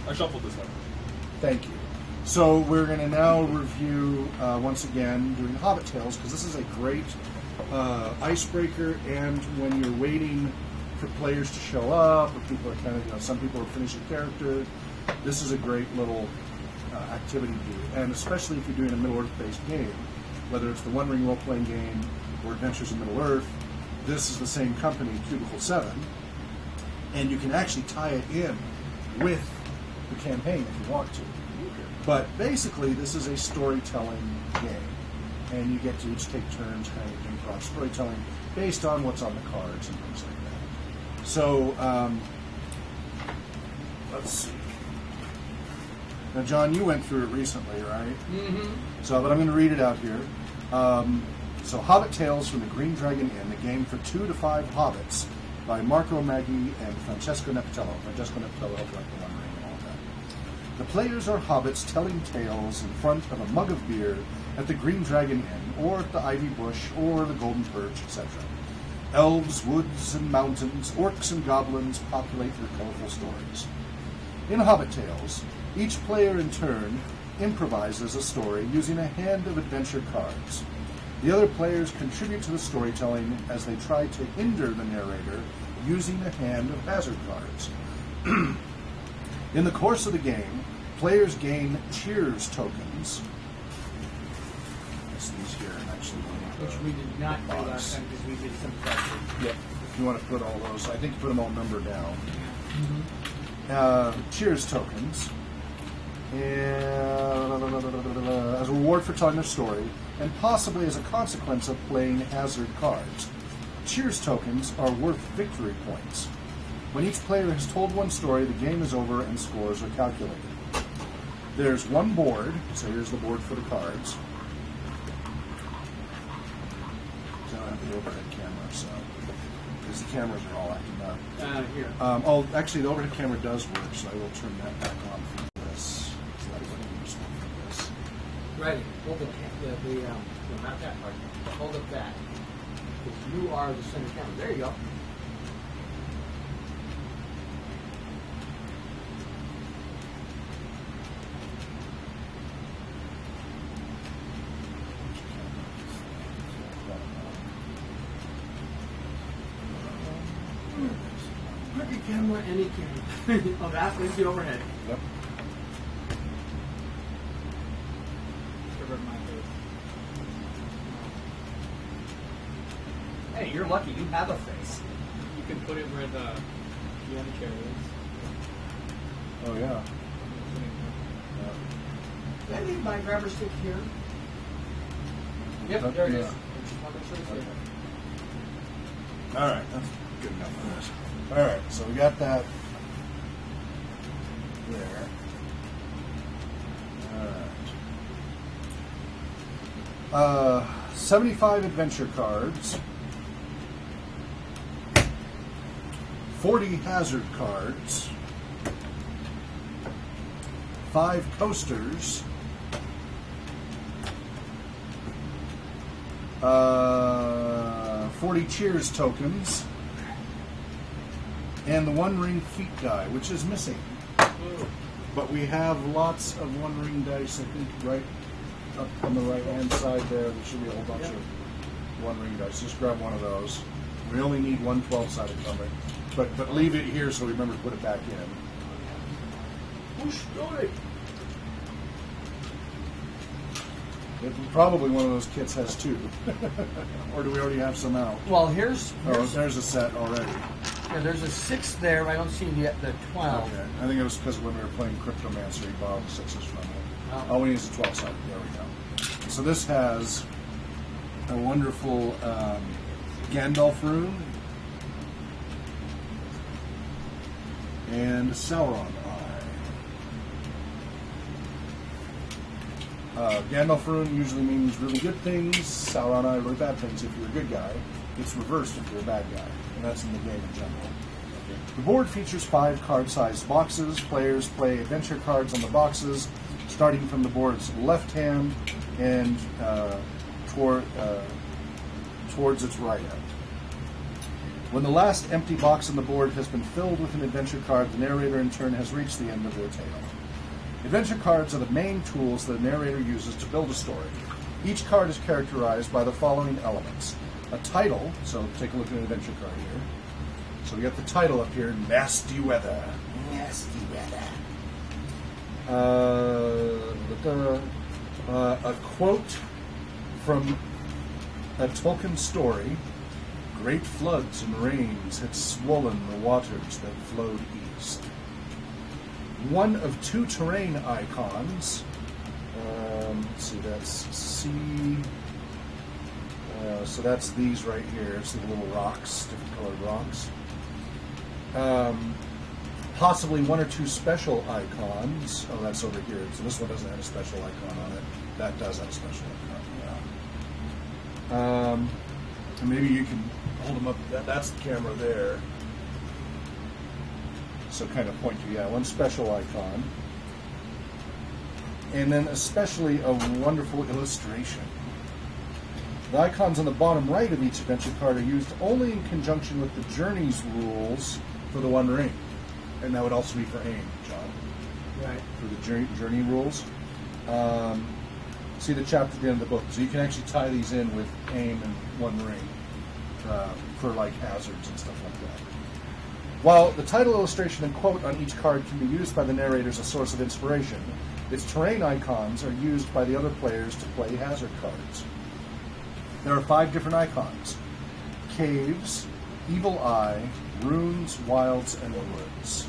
I shuffled this one. Thank you. So we're going to now review, once again, doing Hobbit Tales, because this is a great icebreaker, and when you're waiting for players to show up, or people are kind of, some people are finishing characters, this is a great little activity to do. And especially if you're doing a Middle-earth-based game, whether it's the One Ring role-playing game or Adventures in Middle-earth, this is the same company, Cubicle 7, and you can actually tie it in with the campaign if you want to. But basically, this is a storytelling game, and you get to each take turns kind of improv storytelling based on what's on the cards and things like that. So, let's see. Now, John, you went through it recently, right? Mm-hmm. So, but I'm going to read it out here. So, Hobbit Tales from the Green Dragon Inn, a game for 2 to 5 hobbits by Marco Maggi and Francesco Nepitello. Francesco Nepitello helped write the One Ring and all that. The players are hobbits telling tales in front of a mug of beer at the Green Dragon Inn, or at the Ivy Bush, or the Golden Perch, etc. Elves, woods, and mountains, orcs and goblins populate their colorful stories. In Hobbit Tales, each player in turn improvises a story using a hand of adventure cards. The other players contribute to the storytelling as they try to hinder the narrator using a hand of hazard cards. In the course of the game, players gain cheers tokens. It's these here, actually. Which we did not do last time because we did some testing. Yep. If you want to put all those, I think you put them all numbered down. Mm-hmm. Cheers tokens. And as a reward for telling their story, and possibly as a consequence of playing hazard cards. Cheers tokens are worth victory points. When each player has told one story, the game is over and scores are calculated. There's one board, so here's the board for the cards. I don't have the overhead camera, so because the cameras are all acting up. Here. Actually, the overhead camera does work, so I will turn that back on for this. So that's what I'm using for this. Ready. Hold the not that part. Hold up that. Because you are the center camera. There you go. Any camera, any camera. Oh, that's the overhead. Yep. Hey, you're lucky. You have a face. You can put it where the piano chair is. Oh, yeah. Do I need my grabber stick here? Yep, Okay, there it yeah. is. I'll make sure it's Okay. there. All right, that's good enough for this. All right, so we got that there. All right. 75 adventure cards, 40 hazard cards, 5 coasters, 40 cheers tokens, and the One Ring feat die, which is missing. But we have lots of One Ring dice, I think, right up on the right-hand side there. There should be a whole bunch of One Ring dice. Just grab one of those. We only need one 12-sided number. But leave it here so we remember to put it back in. Who's story? Probably one of those kits has 2. Or do we already have some out? Well, here's Oh, there's a set already. yeah, there's a 6 there, but I don't see yet the 12. Okay. I think it was because when we were playing Cryptomancer, he borrowed the 6s from me. Oh. All we need is a 12-sided. There we go. So this has a wonderful Gandalf rune and Sauron eye. Gandalf rune usually means really good things. Sauron eye, really bad things if you're a good guy. It's reversed if you're a bad guy, and that's in the game in general. The board features 5 card-sized boxes. Players play adventure cards on the boxes, starting from the board's left hand and towards its right end. When the last empty box on the board has been filled with an adventure card, the narrator in turn has reached the end of their tale. Adventure cards are the main tools the narrator uses to build a story. Each card is characterized by the following elements. A title, so take a look at an adventure card here. So we got the title up here, Nasty Weather. Nasty Weather. A quote from a Tolkien story. Great floods and rains had swollen the waters that flowed east. One of 2 terrain icons. Let's see, that's C. So that's these right here. It's the little rocks, different colored rocks. Possibly 1 or 2 special icons. Oh, that's over here. So this one doesn't have a special icon on it. That does have a special icon, yeah. And maybe you can hold them up. That's the camera there. So kind of point to, yeah, 1 special icon. And then especially a wonderful illustration. The icons on the bottom right of each adventure card are used only in conjunction with the journey's rules for the One Ring. And that would also be for AIM, John. Right. For the journey rules. See the chapter at the end of the book. So you can actually tie these in with AIM and One Ring for like hazards and stuff like that. While the title, illustration, and quote on each card can be used by the narrator as a source of inspiration, its terrain icons are used by the other players to play hazard cards. There are 5 different icons: caves, evil eye, runes, wilds, and woods.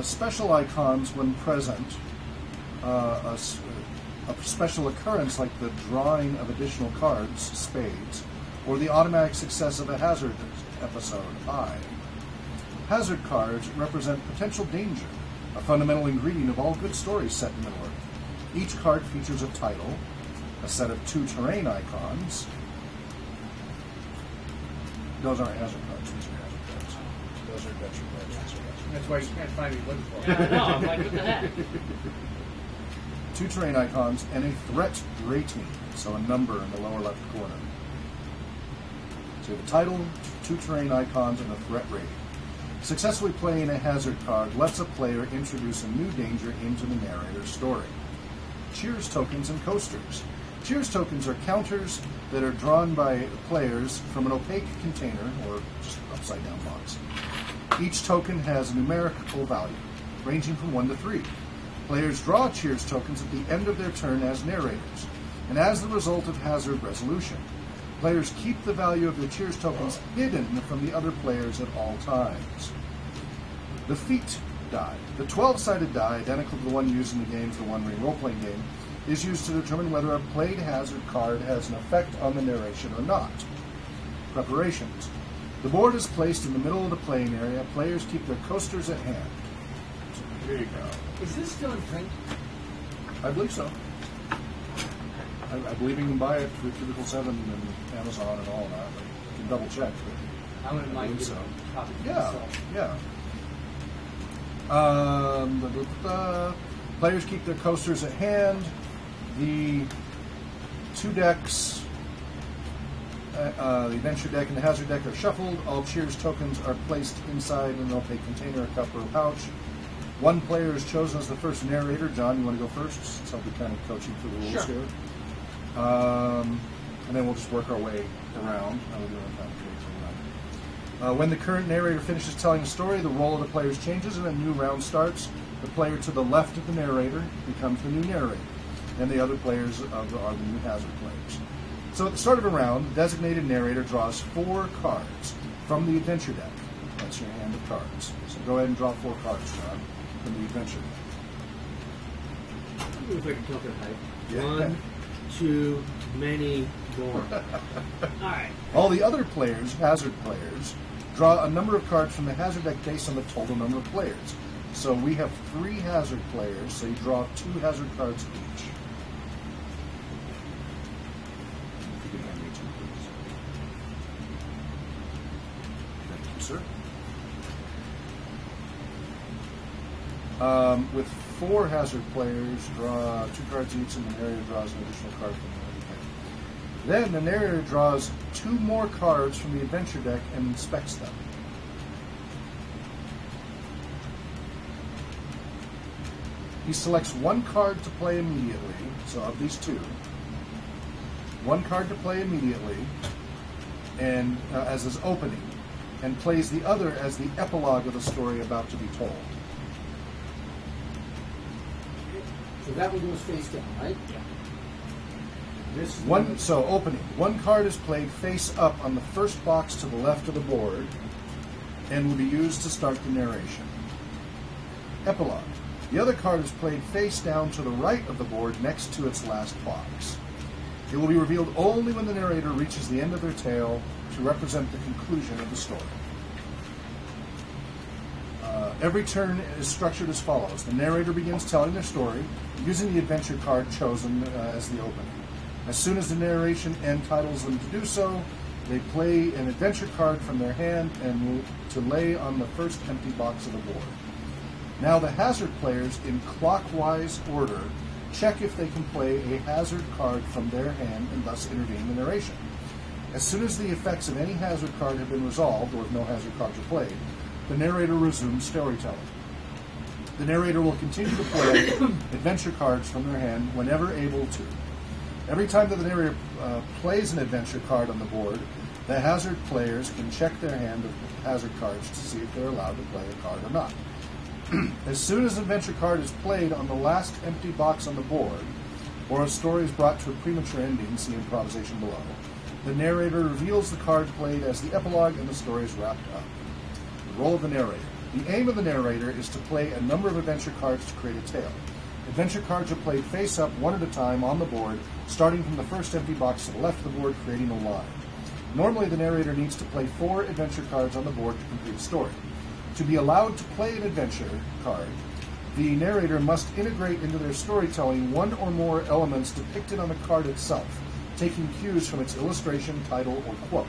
Special icons, when present, a special occurrence like the drawing of additional cards, spades, or the automatic success of a hazard episode, eye. Hazard cards represent potential danger, a fundamental ingredient of all good stories set in Middle-earth. Each card features a title, a set of 2 terrain icons. Those aren't hazard cards, these are hazard cards. Those are adventure cards. That's why you can't find me looking for it. Yeah, I know. I'm like, what the heck? 2 terrain icons and a threat rating, so a number in the lower left corner. So you have a title, 2 terrain icons, and a threat rating. Successfully playing a hazard card lets a player introduce a new danger into the narrator's story. Cheers tokens and coasters. Cheers tokens are counters that are drawn by players from an opaque container, or just upside down box. Each token has a numerical value, ranging from 1 to 3. Players draw cheers tokens at the end of their turn as narrators, and as the result of hazard resolution. Players keep the value of their cheers tokens hidden from the other players at all times. The feat die. The 12-sided die, identical to the one used in the game for One Ring role-playing game, is used to determine whether a played hazard card has an effect on the narration or not. Preparations. The board is placed in the middle of the playing area. Players keep their coasters at hand. So here you go. Is this still in print? I believe so. I believe you can buy it through Cubicle 7 and Amazon and all that. But you can double check. But I wouldn't mind believe getting a copy for Yeah, myself. yeah. Players keep their coasters at hand. The 2 decks, the adventure deck and the hazard deck, are shuffled. All cheers tokens are placed inside an opaque container, a cup, or a pouch. 1 player is chosen as the first narrator. John, you want to go first? Since I'll be kind of coaching through the rules Sure. here. And then we'll just work our way around. When the current narrator finishes telling a story, the role of the players changes and a new round starts. The player to the left of the narrator becomes the new narrator, and the other players are the new hazard players. So at the start of a round, the designated narrator draws 4 cards from the adventure deck. That's your hand of cards. So go ahead and draw 4 cards, John, from the adventure deck. If I can tell their height. Yeah. 1, 2, many more. Alright. All the other players, hazard players, draw a number of cards from the hazard deck based on the total number of players. So we have 3 hazard players, so you draw 2 hazard cards each. If you can hand me 2, please. Thank you, sir. With 4 hazard players, draw 2 cards each, and the narrator draws an additional card from the other deck. Then the narrator draws 2 more cards from the adventure deck and inspects them. He selects 1 card to play immediately, so of these 2, 1 card to play immediately, and as his opening, and plays the other as the epilogue of the story about to be told. So that one goes face down, right? Yeah. This is So opening. 1 card is played face up on the first box to the left of the board and will be used to start the narration. Epilogue. The other card is played face down to the right of the board next to its last box. It will be revealed only when the narrator reaches the end of their tale to represent the conclusion of the story. Every turn is structured as follows. The narrator begins telling their story using the adventure card chosen as the opening. As soon as the narration entitles them to do so, they play an adventure card from their hand and to lay on the first empty box of the board. Now the hazard players, in clockwise order, check if they can play a hazard card from their hand and thus intervene in the narration. As soon as the effects of any hazard card have been resolved, or if no hazard cards are played, the narrator resumes storytelling. The narrator will continue to play adventure cards from their hand whenever able to. Every time that the narrator plays an adventure card on the board, the hazard players can check their hand of hazard cards to see if they're allowed to play a card or not. As soon as an adventure card is played on the last empty box on the board, or a story is brought to a premature ending, see improvisation below, the narrator reveals the card played as the epilogue and the story is wrapped up. The role of the narrator. The aim of the narrator is to play a number of adventure cards to create a tale. Adventure cards are played face up, one at a time, on the board, starting from the first empty box to the left of the board, creating a line. Normally, the narrator needs to play 4 adventure cards on the board to complete a story. To be allowed to play an adventure card, the narrator must integrate into their storytelling 1 or more elements depicted on the card itself, taking cues from its illustration, title, or quote.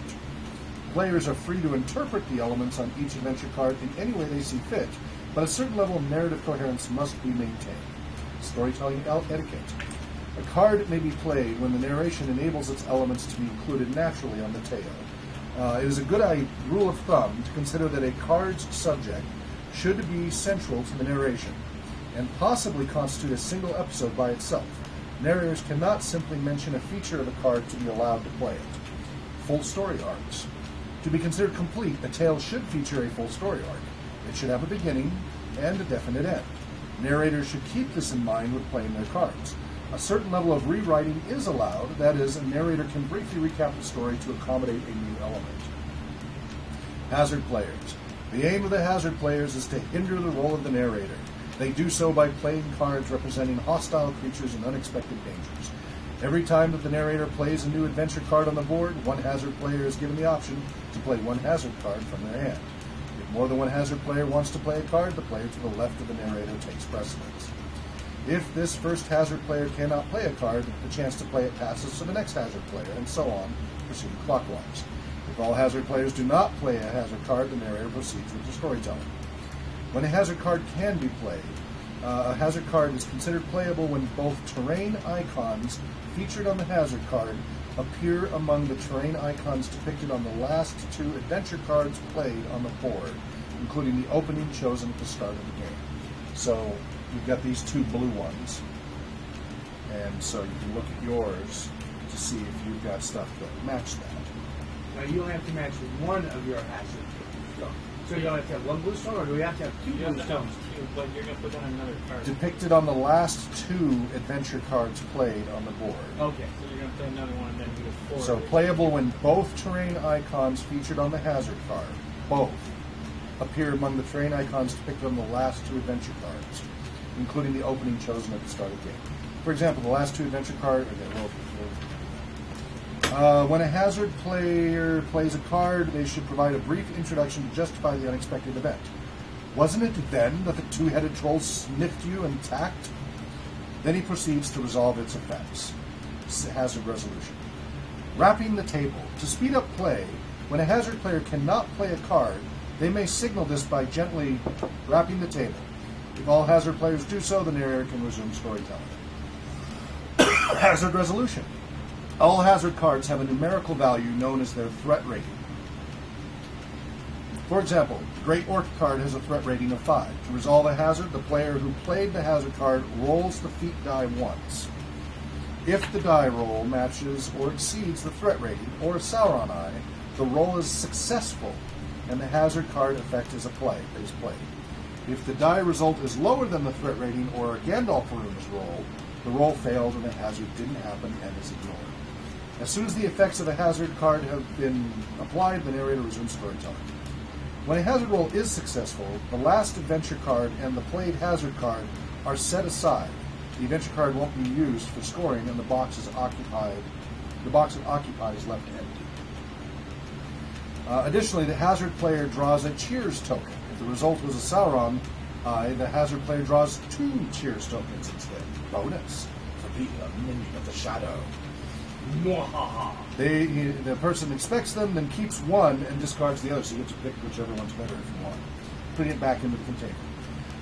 Players are free to interpret the elements on each adventure card in any way they see fit, but a certain level of narrative coherence must be maintained. Storytelling etiquette. A card may be played when the narration enables its elements to be included naturally on the tale. It is a good rule of thumb to consider that a card's subject should be central to the narration and possibly constitute a single episode by itself. Narrators cannot simply mention a feature of a card to be allowed to play it. Full story arcs. To be considered complete, a tale should feature a full story arc. It should have a beginning and a definite end. Narrators should keep this in mind when playing their cards. A certain level of rewriting is allowed, that is, a narrator can briefly recap the story to accommodate a new element. Hazard players. The aim of the hazard players is to hinder the role of the narrator. They do so by playing cards representing hostile creatures and unexpected dangers. Every time that the narrator plays a new adventure card on the board, 1 hazard player is given the option to play 1 hazard card from their hand. If more than 1 hazard player wants to play a card, the player to the left of the narrator takes precedence. If this first hazard player cannot play a card, the chance to play it passes to the next hazard player, and so on, proceeding clockwise. If all hazard players do not play a hazard card, the narrator proceeds with the storytelling. When a hazard card can be played, a hazard card is considered playable when both terrain icons featured on the hazard card appear among the terrain icons depicted on the last 2 adventure cards played on the board, including the opening chosen at the start of the game. So you've got these 2 blue ones, and so you can look at yours to see if you've got stuff that match that. Now you only have to match 1 of your hazard stones. So you only have to have 1 blue stone, or do we have to have 2 You have blue to have stones? 2, but you're going to put down another card. Depicted on the last 2 adventure cards played on the board. Okay. So you're going to play another one and then do the 4. So playable when both terrain icons featured on the hazard card, both, appear among the terrain icons depicted on the last 2 adventure cards, including the opening chosen at the start of the game. For example, the last 2 adventure cards. When a hazard player plays a card, they should provide a brief introduction to justify the unexpected event. Wasn't it then that the 2-headed troll sniffed you and attacked? Then he proceeds to resolve its effects. Hazard resolution. Wrapping the table. To speed up play, when a hazard player cannot play a card, they may signal this by gently wrapping the table. If all hazard players do so, the narrator can resume storytelling. Hazard resolution. All hazard cards have a numerical value known as their threat rating. For example, the Great Orc card has a threat rating of 5. To resolve a hazard, the player who played the hazard card rolls the feat die once. If the die roll matches or exceeds the threat rating, or a Sauron eye, the roll is successful, and the hazard card effect is played. If the die result is lower than the threat rating, or a Gandalf rune is rolled, the roll failed and the hazard didn't happen and is ignored. As soon as the effects of a hazard card have been applied, the narrator resumes storytelling. When a hazard roll is successful, the last adventure card and the played hazard card are set aside. The adventure card won't be used for scoring, and the box it occupies is left empty. Additionally, the hazard player draws a cheers token. If the result was a Sauron eye, the hazard player draws 2 cheers tokens instead. Bonus for being a minion of the shadow. The person expects them, then keeps one and discards the other, so you get to pick whichever one's better if you want. Putting it back into the container.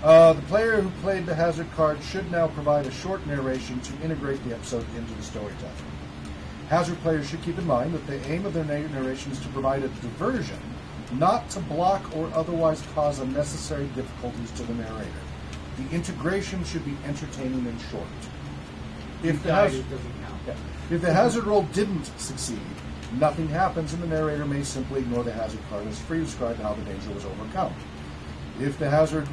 The player who played the hazard card should now provide a short narration to integrate the episode into the storytelling. Hazard players should keep in mind that the aim of their narration is to provide a diversion, not to block or otherwise cause unnecessary difficulties to the narrator. The integration should be entertaining and short. If the hazard roll didn't succeed, nothing happens and the narrator may simply ignore the hazard card as free to describe how the danger was overcome. If the hazard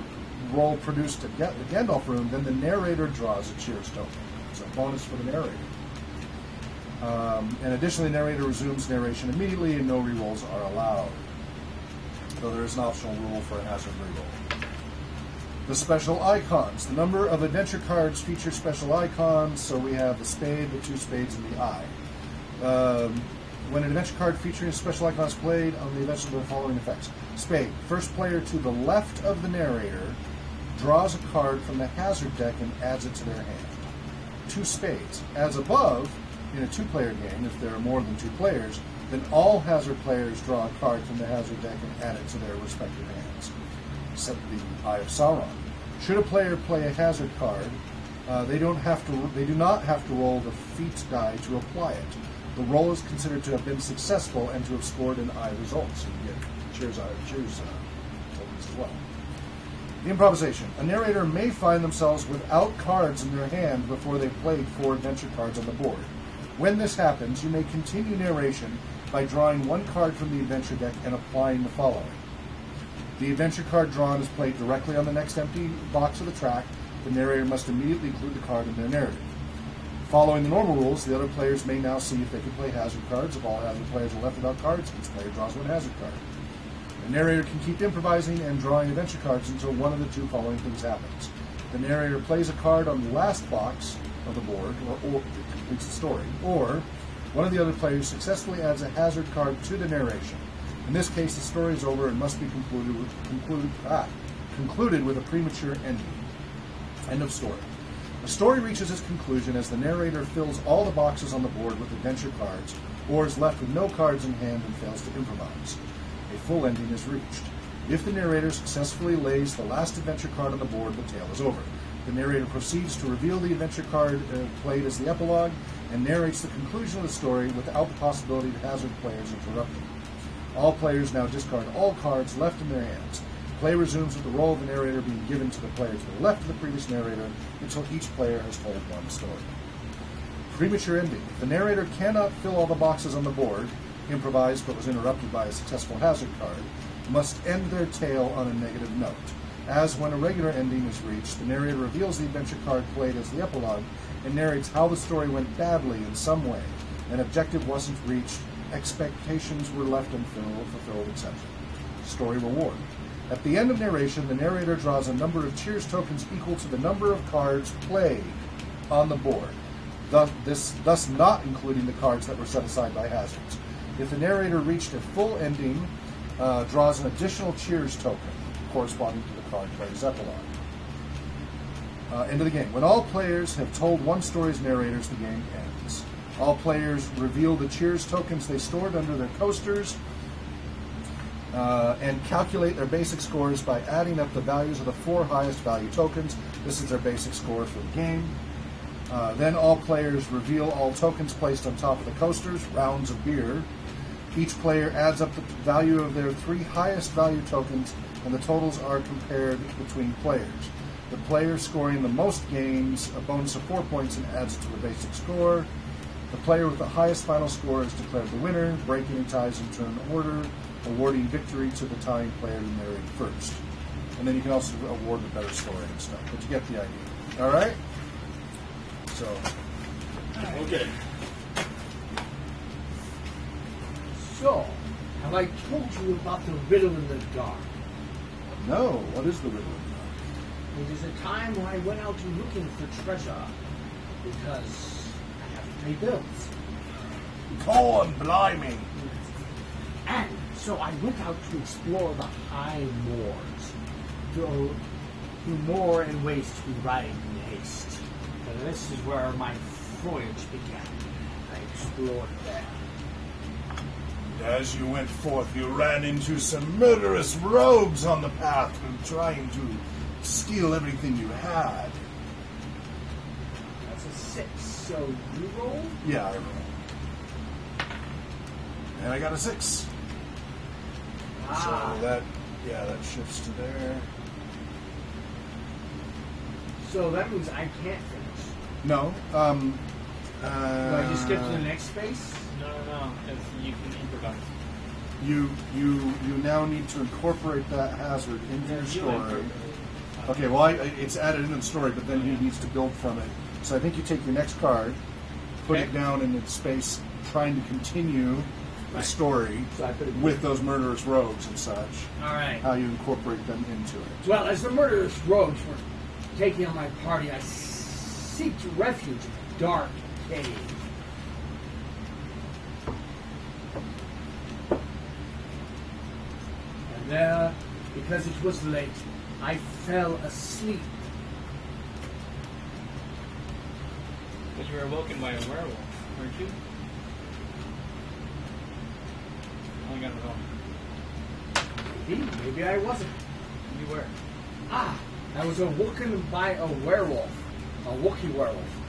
roll produced a Gandalf rune, then the narrator draws a cheers token. It's a bonus for the narrator. And additionally, the narrator resumes narration immediately and no rerolls are allowed. Though there is an optional rule for a hazard reroll. The special icons. The number of adventure cards feature special icons, so we have the spade, the 2 spades, and the eye. When an adventure card featuring a special icon is played on the adventure, the following effects. Spade. First player to the left of the narrator draws a card from the hazard deck and adds it to their hand. 2 spades. As above, in a 2-player game, if there are more than 2 players, then all hazard players draw a card from the hazard deck and add it to their respective hands, except the Eye of Sauron. Should a player play a hazard card, they do not have to roll the feat die to apply it. The roll is considered to have been successful and to have scored an eye result, so you get cheers tokens as well. The improvisation. A narrator may find themselves without cards in their hand before they've played 4 adventure cards on the board. When this happens, you may continue narration by drawing 1 card from the adventure deck and applying the following. The adventure card drawn is played directly on the next empty box of the track. The narrator must immediately include the card in their narrative. Following the normal rules, the other players may now see if they can play hazard cards. If all hazard players are left without cards, each player draws 1 hazard card. The narrator can keep improvising and drawing adventure cards until one of the 2 following things happens. The narrator plays a card on the last box of the board, or completes the story, or one of the other players successfully adds a hazard card to the narration. In this case, the story is over and must be concluded with a premature ending. End of story. The story reaches its conclusion as the narrator fills all the boxes on the board with adventure cards, or is left with no cards in hand and fails to improvise. A full ending is reached. If the narrator successfully lays the last adventure card on the board, the tale is over. The narrator proceeds to reveal the adventure card played as the epilogue and narrates the conclusion of the story without the possibility of hazard players interrupting. All players now discard all cards left in their hands. Play resumes with the role of the narrator being given to the player to the left of the previous narrator until each player has told 1 story. Premature ending. If the narrator cannot fill all the boxes on the board, improvised but was interrupted by a successful hazard card, must end their tale on a negative note. As when a regular ending is reached, the narrator reveals the adventure card played as the epilogue and narrates how the story went badly in some way. An objective wasn't reached, expectations were left unfulfilled, etc. Story reward. At the end of narration, the narrator draws a number of cheers tokens equal to the number of cards played on the board, thus not including the cards that were set aside by hazards. If the narrator reached a full ending, draws an additional cheers token corresponding to the card played as epilogue. End of the game. When all players have told 1 story's narrators, the game ends. All players reveal the cheers tokens they stored under their coasters. and calculate their basic scores by adding up the values of the 4 highest value tokens. This is their basic score for the game. Then all players reveal all tokens placed on top of the coasters, rounds of beer. Each player adds up the value of their 3 highest value tokens, and the totals are compared between players. The player scoring the most gains a bonus of 4 points and adds it to the basic score. The player with the highest final score is declared the winner, breaking any ties in turn order, awarding victory to the tying player who married first. And then you can also award the better story and stuff, but you get the idea. All right? So, Okay. So, have I told you about the riddle in the dark? no, what is the riddle? It is a time when I went out looking for treasure because I have to pay bills. Go on, blimey. And so I went out to explore the high moors, through moor and waste to ride in haste. And this is where my voyage began. I explored there. As you went forth, you ran into some murderous rogues on the path trying to steal everything you had. That's a 6. So you roll? Yeah, I rolled. And I got a 6. So that shifts to there. So that means I can't finish. No. Do I just skip to the next space? No. You can improvise. You now need to incorporate that hazard into your story. Okay, well, it's added into the story, but then he needs to build from it. So I think you take your next card, put it down in its space, trying to continue the story with those murderous rogues and such. All right. How you incorporate them into it. Well, as the murderous rogues were taking on my party, I seeked refuge in a dark cave. And there, because it was late, I fell asleep. But you were awoken by a werewolf, weren't you? I got it wrong. Maybe I wasn't. You were. I was awoken by a werewolf. A Wookiee werewolf.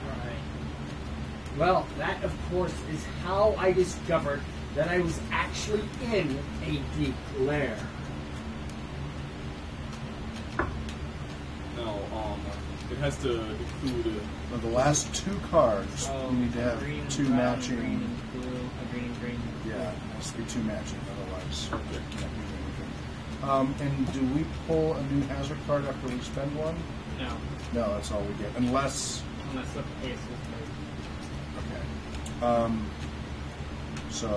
Alright. Well, that, of course, is how I discovered that I was actually in a deep lair. Now, it has to include. For the last 2 cards, Oh, you need to have green, 2 brown, matching. Green and blue. Green and green. Yeah, it has to be 2 matching, otherwise it can't do anything. And do we pull a new hazard card after we spend one? No. No, that's all we get. Unless. Unless the ace is Okay. So,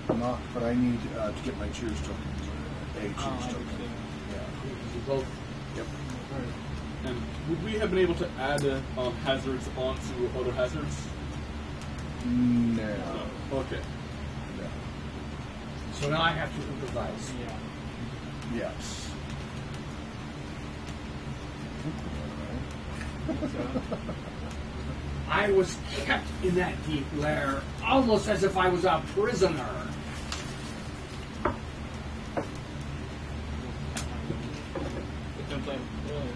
not. But I need to get my cheers tokens. Or a cheers I do token. too. Yeah. You both. Yep. And would we have been able to add hazards onto other hazards? No. No. Okay. No. So now I have to improvise. Yeah. Yes. I was kept in that deep lair, almost as if I was a prisoner. But don't play earlier.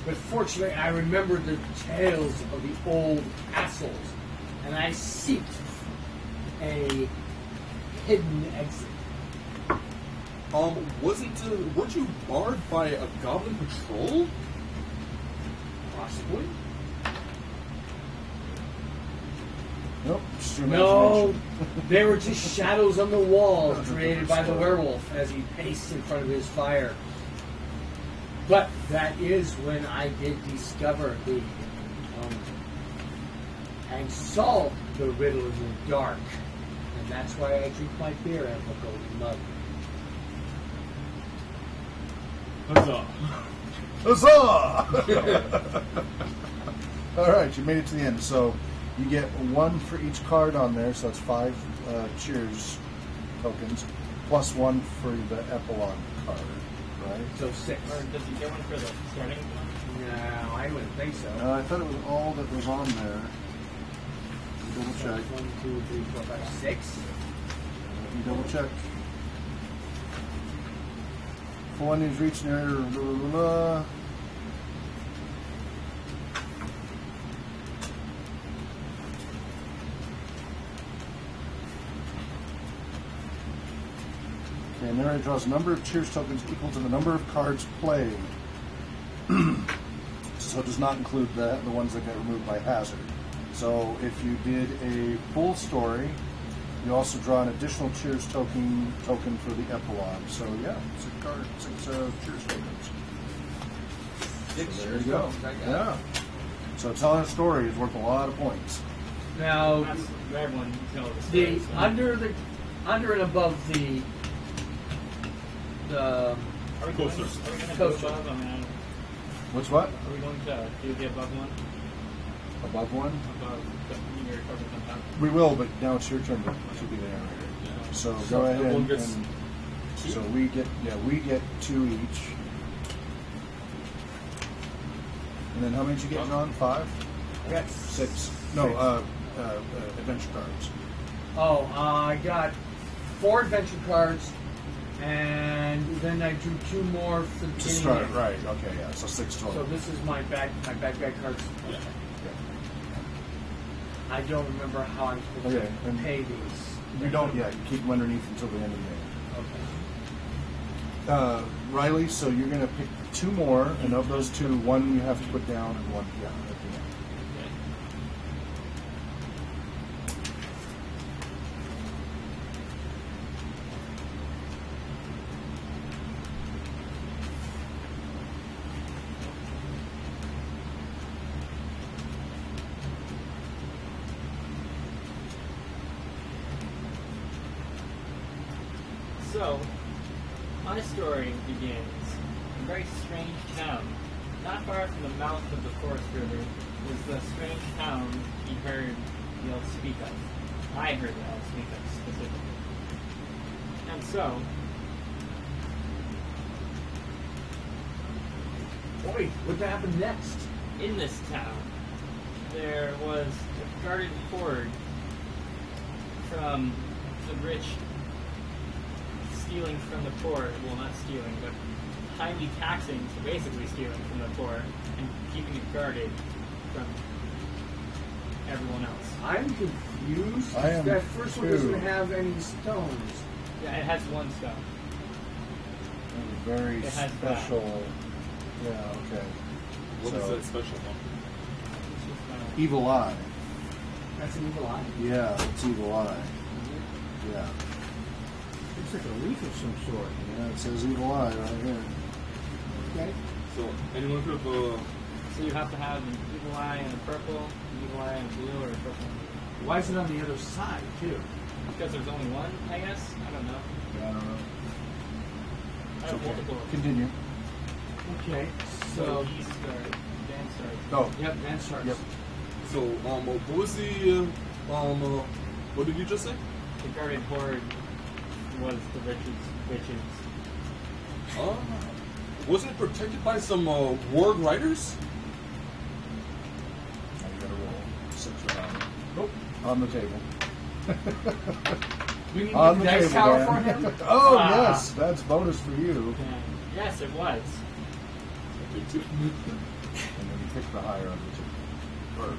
But fortunately, I remembered the tales of the old castles, and I seeked a hidden exit. Weren't you barred by a goblin patrol? Possibly. Nope. Just your No, imagination. they were just shadows on the walls created by the werewolf as he paced in front of his fire. But that is when I did discover and solve the riddle in the dark. And that's why I drink my beer out of a golden mug. Huzzah! Huzzah! All right, you made it to the end. So you get 1 for each card on there, so that's 5 cheers tokens, plus 1 for the epilogue card, right? So 6. Or does he get one for the starting one? No, I wouldn't think so. I thought it was all that was on there. Double check. 1, 2, 3, 4, 5, 6. Let me double check. Full enemies reach an area. Blah, blah, blah. Okay, and there it draws a number of cheers tokens equal to the number of cards played. So it does not include the ones that get removed by hazard. So if you did a full story, you also draw an additional cheers token for the epilogue. So yeah, 6 cheers tokens. 6 So there you go. Yeah. So telling a story is worth a lot of points. Now, That's for everyone to tell the the story. So. under and above the Are we going Coaster. to Coaster. go above? I mean, What's what? are we going to do the above one? Above one? Above the your tokens on top? We will, but now it's your turn to be the narrator. Yeah. So So go ahead everyone and gets 2? so we get 2 each. And then how many did you get, John? 5? I got 6? No, adventure cards. Oh, I got 4 adventure cards, and then I drew 2 more for the To beginning. start, right? Okay, yeah. So 6 total. So this is my back cards. Yeah. I don't remember how I'm supposed Okay, to and pay these. You don't yet. You keep them underneath until the end of the game. Okay. Riley, so you're going to pick 2 more, and of those 2, 1 you have to put down and 1 at the end. Okay. So, my story begins in a very strange town. Not far from the mouth of the Forest River was the strange town he heard the elves speak of. I heard the elves speak of specifically. And so, Wait, what happened next? in this town, there was a guarded horde from the rich stealing from the poor, well, not stealing, but highly taxing, so basically stealing from the poor and keeping it guarded from everyone else. I'm confused. I am That first one too. doesn't have any stones. Yeah, it has one stone. Very It has special. Yeah, okay. What is So- that special one? It's just, Evil Eye. That's an evil eye. Yeah, it's Evil Eye. Yeah. Looks like a leaf of some sort. Yeah, it says Evil Eye right here. Okay. So anyone could so you have to have an evil eye and a purple, an evil eye and a blue, or a purple. Why is it on the other side too? Because there's only one, I guess? I don't know. Yeah, I don't know. I It's have okay. multiple. Continue. Okay. So So, he started, Dan started. Oh, yep, that starts. Yep. so what was the what did you just say? The guarded horde was the witches. Wasn't it protected by some warg riders? Now you gotta roll. 6 or 9. Nope. On the table. We need On the the dice table, tower Dan. for him. Oh, Ah. yes. That's bonus for you. And yes, it was. Me too. And then you pick the higher of the 2. Or,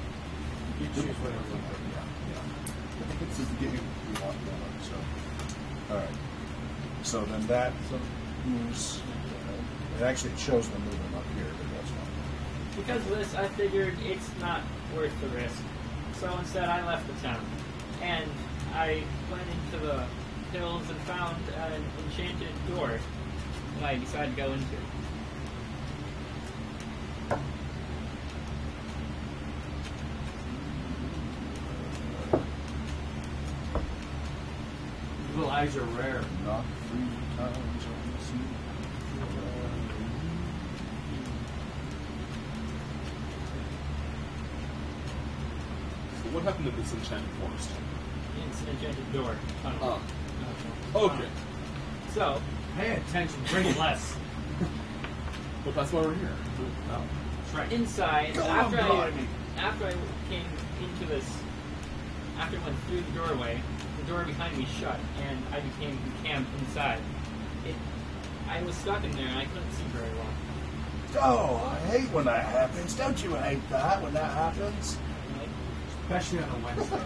You choose whatever. yeah. This is the game we want going, so. Alright. So then that moves. It actually shows them moving up here, but that's fine. Because of this, I figured it's not worth the risk. So instead, I left the town. And I went into the hills and found an enchanted door that I decided to go into. Little eyes are rare. Not 3 times on the sea. So what happened in this enchanted forest? It's an enchanted door. Tunnel. Ah. Okay. So, Pay attention, drink less. But that's why we're here. Oh, that's right. inside, Go after on, I blimey. came into this, after I went through the doorway, the door behind me shut, and I became encamped inside. I was stuck in there, and I couldn't see very well. Oh, I hate when that happens. Don't you hate that when that happens? Like, Especially on a Wednesday.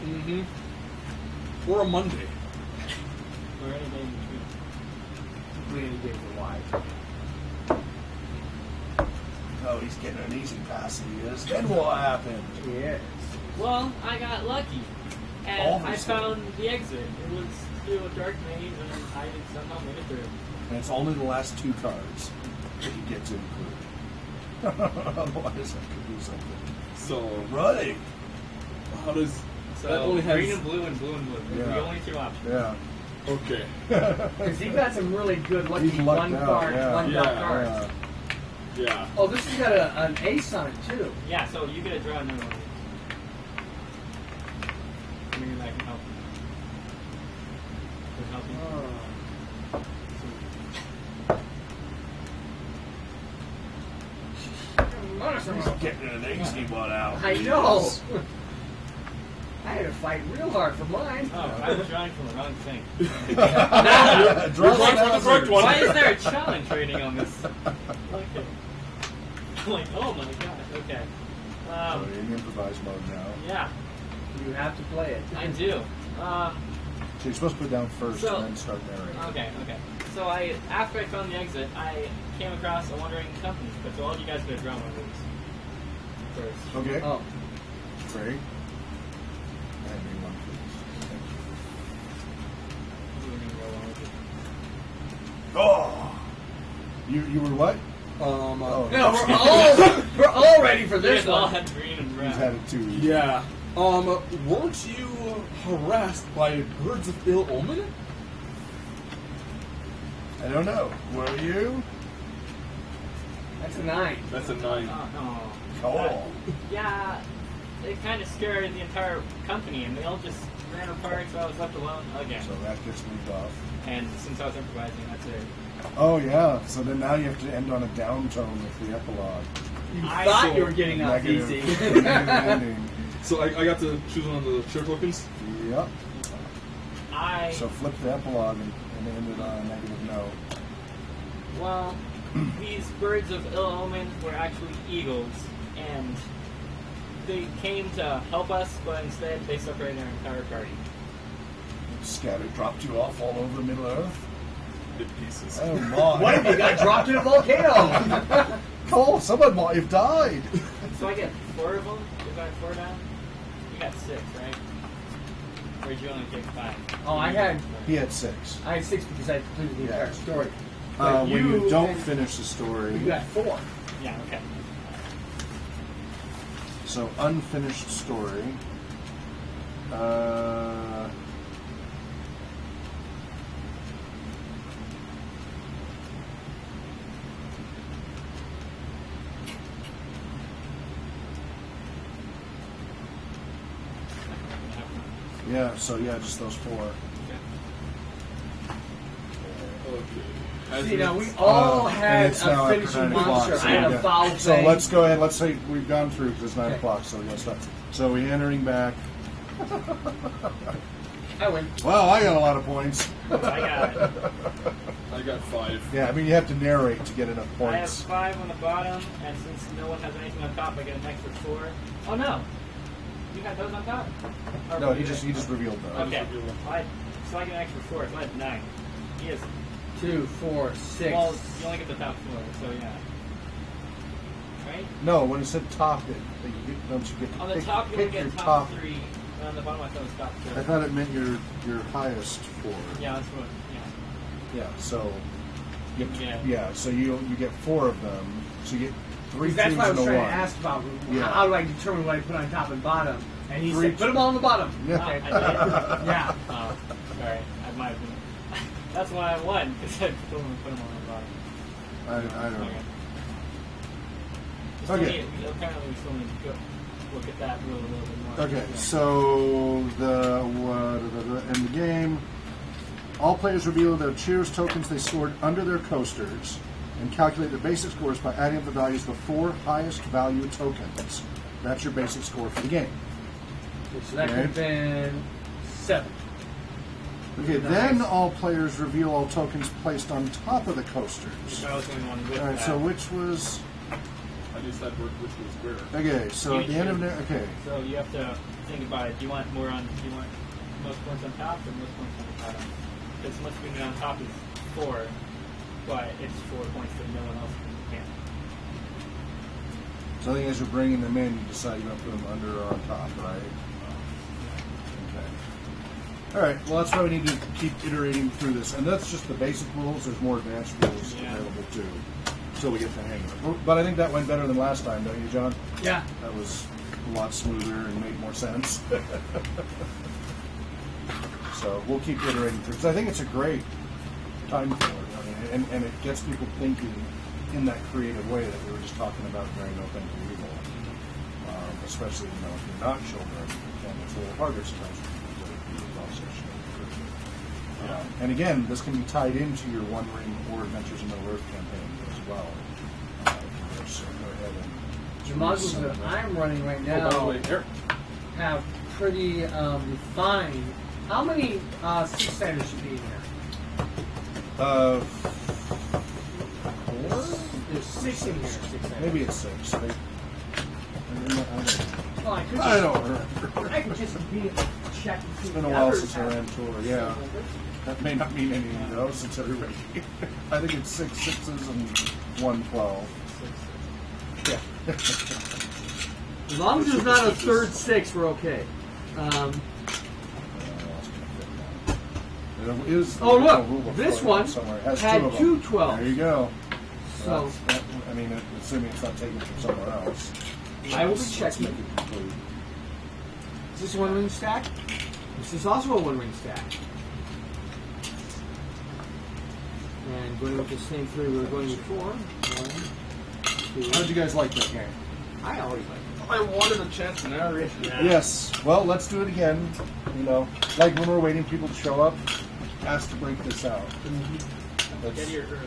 Mm-hmm. Or a Monday. or any day in between. Really big and wide. Oh, he's getting an easy pass, he is. Then what happened? Yes. Well, I got lucky, and I Obviously. found the exit. It was through a dark maze, and I somehow made it through. And it's only the last 2 cards that he gets included. Otherwise, I could do something. So, Running! how does... So, that only has... green and blue and blue and blue. Those are Yeah. the only 2 options. Yeah. Okay. Because he got some really good lucky He's lucked one out, card, yeah. one Yeah. drop cards. Yeah. Oh, this has got an ace on it too. Yeah, so you get to draw another one. Maybe that can help. Could help you. He's getting an easy one out. I know. I had to fight real hard for mine. Oh, I was drawing from the wrong thing. Draw You're one going for the correct one. Why is there a challenge rating on this? Okay. I'm like, oh my gosh, okay. So you're in improvised mode now. Yeah, You have to play it. I do. So you're supposed to put it down first So- and then start narrating. Okay. So after I found the exit, I came across a wandering company. But so all you guys could draw one of these first. Okay. Oh, Great. Hand me one, please. Thank you. Oh! You were what? Oh. no, we're all ready for You this guys all one. had green and brown. He's had it too. Yeah. Weren't you harassed by birds of ill omen? I don't know. Were you? That's a 9. That's a 9. Oh. Cool. Yeah, it kind of scared the entire company, and they all just ran apart, so I was left alone again. So that gets moved off. And since I was improvising, that's it. Oh yeah. So then now you have to end on a down tone with the epilogue. You I thought saw you were getting off Negative. easy. Negative ending. So I got to choose one of the share tokens? Yep. I So flip the epilogue and end it on a negative note. well, these birds of ill omen were actually eagles, and they came to help us, but instead they separated our entire party. Scattered, dropped you off all over Middle Earth. In pieces. Oh my! What if you got dropped in a volcano? Cole, someone might have died. So I get 4 of them. If I have 4 down, you got 6, right? Or did you only take 5? Oh, I had 6. 6 because I completed the Yeah. entire story. But When you don't then- finish the story, You got 4. Yeah. Okay. so unfinished story. Yeah, so yeah, just those 4. Okay. See, now we all And had it's now a after finishing 9 o'clock, monster. so I had yeah. a foul So thing. let's go ahead. Let's say we've gone through because it's 9 Okay. o'clock. So let's start. So we're entering back. I win. Well, I got a lot of points. I got I got 5. Yeah, I mean you have to narrate to get enough I have points. 5 on the bottom, and since no one has anything on top, I get an extra 4. Oh no! You got those on top? Or No, were he you just there? revealed those. Okay. So I get an extra 4, so I have 9. He has 2, 4, 6. well, you only get the top 4, so yeah. Right? No, when it said top, don't you get to On the pick, top, you only pick your get top top? 3, and on the bottom, I thought it was top 4. I thought it meant your highest 4. Yeah, that's what. Yeah. Yeah. So. You, Yeah. yeah. So you get 4 of them. So you get 3 That's twos why I and was a trying 1. to ask about Yeah. how do I determine what I put on top and bottom. And he 3 said, put them all on the bottom. Yeah. I did. Yeah. Oh, sorry. I might have been. That's why I won, because I put them on the bottom. I don't know. We still Okay. need- apparently, we still need to go look at that rule a little bit more. Okay, Yeah. so the end the game. All players reveal their cheers tokens they scored under their coasters and calculate their basic scores by adding up the values of the 4 highest value tokens. That's your basic score for the game. Okay, so that could have been 7. Okay, then all players reveal all tokens placed on top of the coasters. Which I was the only one with All right, that. so which was... I just said which was where. Okay, so at the end of the... Okay. So you have to think about it. Do you want most points on top or most points on the bottom? Because most points on top is 4, but it's 4 points that no one else can. So I think as you're bringing them in, you decide you want to put them under or on top, right? Okay. All right. Well, that's why we need to keep iterating through this, and that's just the basic rules. There's more advanced rules available too, until we get the hang of it. But I think that went better than last time, don't you, John? Yeah. That was a lot smoother and made more sense. So we'll keep iterating through, because I think it's a great time for it. I mean, and it gets people thinking in that creative way that we were just talking about during No Thank You Evil. Especially, if you're not children, then it's a little harder sometimes for people to do the process. And again, this can be tied into your One Ring or Adventures in Middle Earth campaign as well. So go ahead and... The modules that I'm running right now by the way, here. have pretty refined. How many 6-siders should be in there? 4? There's 6 in here. 6-siders. Maybe it's 6. Well, I don't remember. I could just be check and see. It's been a while since I ran tour, yeah. That may not mean anything though, since everybody... I think it's 6 6s and 1 12. Yeah. As long as there's not a third 6, we're okay. There is Oh, look, a rule book this for it one somewhere. It has had 2 of them. 2 12s. There you go. So I mean, assuming it's not taken from somewhere else. I will be Let's checking. make it complete. Is this a 1-ring stack? This is also a 1-ring stack. And going with the same 3 we were going before. 1, 2. How did you guys like that game? I always like it. I wanted a chance to narrate. Yes. Well, let's do it again. Like when we're waiting for people to show up, ask to break this out. Get here early.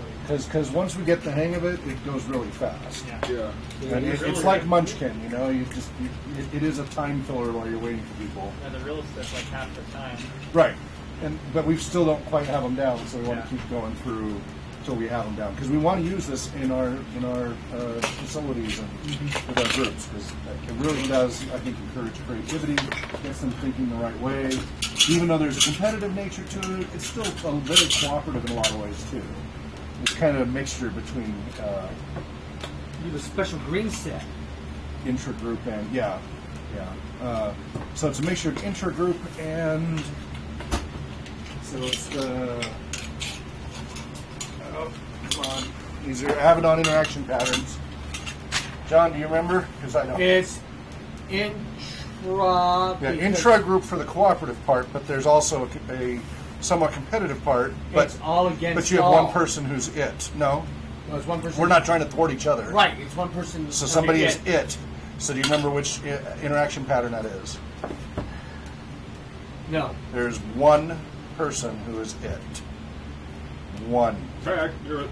Because once we get the hang of it, it goes really fast. Yeah. And it's like Munchkin, it is a time filler while you're waiting for people. Yeah, the real stuff's like half the time. Right. But we still don't quite have them down, so we want to Yeah. keep going through till we have them down. Because we want to use this in our facilities and with our groups, because it really does, I think, encourage creativity, gets them thinking the right way. Even though there's a competitive nature to it, it's still very cooperative in a lot of ways too. It's kind of a mixture between You have a special green set. intra-group and so it's a mixture of intra-group and so it's the come on, these are Abaddon interaction patterns. John, do you remember? Because I don't. It's intra. Yeah, intra-group for the cooperative part, but there's also a somewhat competitive part. But it's all against. but you have all. one person who's it. No, No, it's one person. we're not trying to thwart each other. Right, it's one person. So somebody is it. it. So do you remember which interaction pattern that is? No. There's one person who is it. One. Correct. You're it.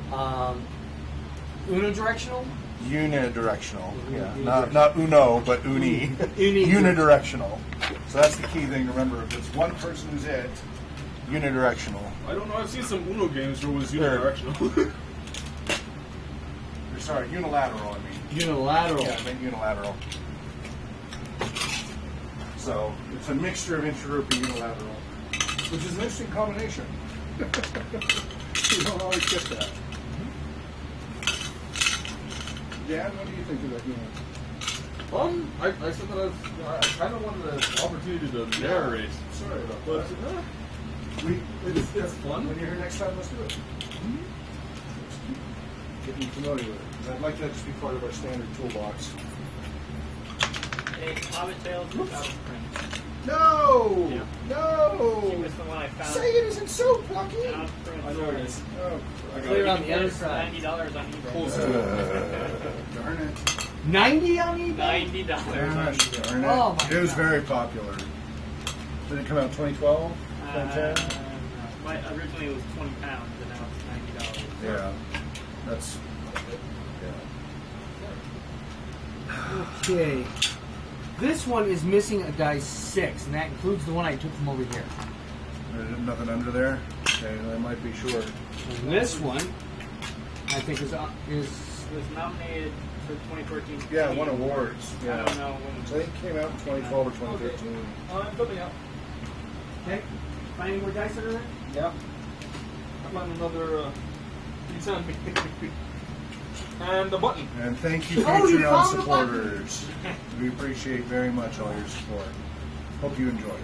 Unidirectional? Unidirectional. Yeah. Unidirectional. Not uno, but uni. Uni. Unidirectional. So that's the key thing to remember. If it's one person who's it, unidirectional. I don't know. I've seen some Uno games where it was Sure. unidirectional. Sorry, unilateral, I mean. Unilateral. Yeah, I meant unilateral. So it's a mixture of intra-group and unilateral, which is an interesting combination. You don't always get that. Dan, what do you think of that unit? I said that I kind of wanted an opportunity to narrate. Sorry about But that. it's fun. When you're here next time, let's do it. Let's keep getting familiar with it. I'd like that to just be part of our standard toolbox. Hey, Hobbit Tales without print. No! Yeah. No! Keep this the one I found. Say it isn't so plucky! Without print. I know it is. Oh, Clear on the other For side. $90 on eBay. darn it. 90 on eBay? $90 on eBay. Darn it. Oh my It was God. very popular. Did it come out in 2012? Uh, 2010? Originally it was 20 pounds, and now it's $90. Yeah. That's. Yeah. Okay. This one is missing a die 6, and that includes the one I took from over here. There's nothing under there? Okay, that might be short. And this one, I think, is It was nominated for 2014. Yeah, won awards. I Yeah. don't know when. I think it came out in 2012 or 2013. I'm coming out. okay. Find any more dice under there? Yeah. I found another D10 and a button. And thank you, Oh, you Patreon found the supporters. We appreciate very much all your support. Hope you enjoy it.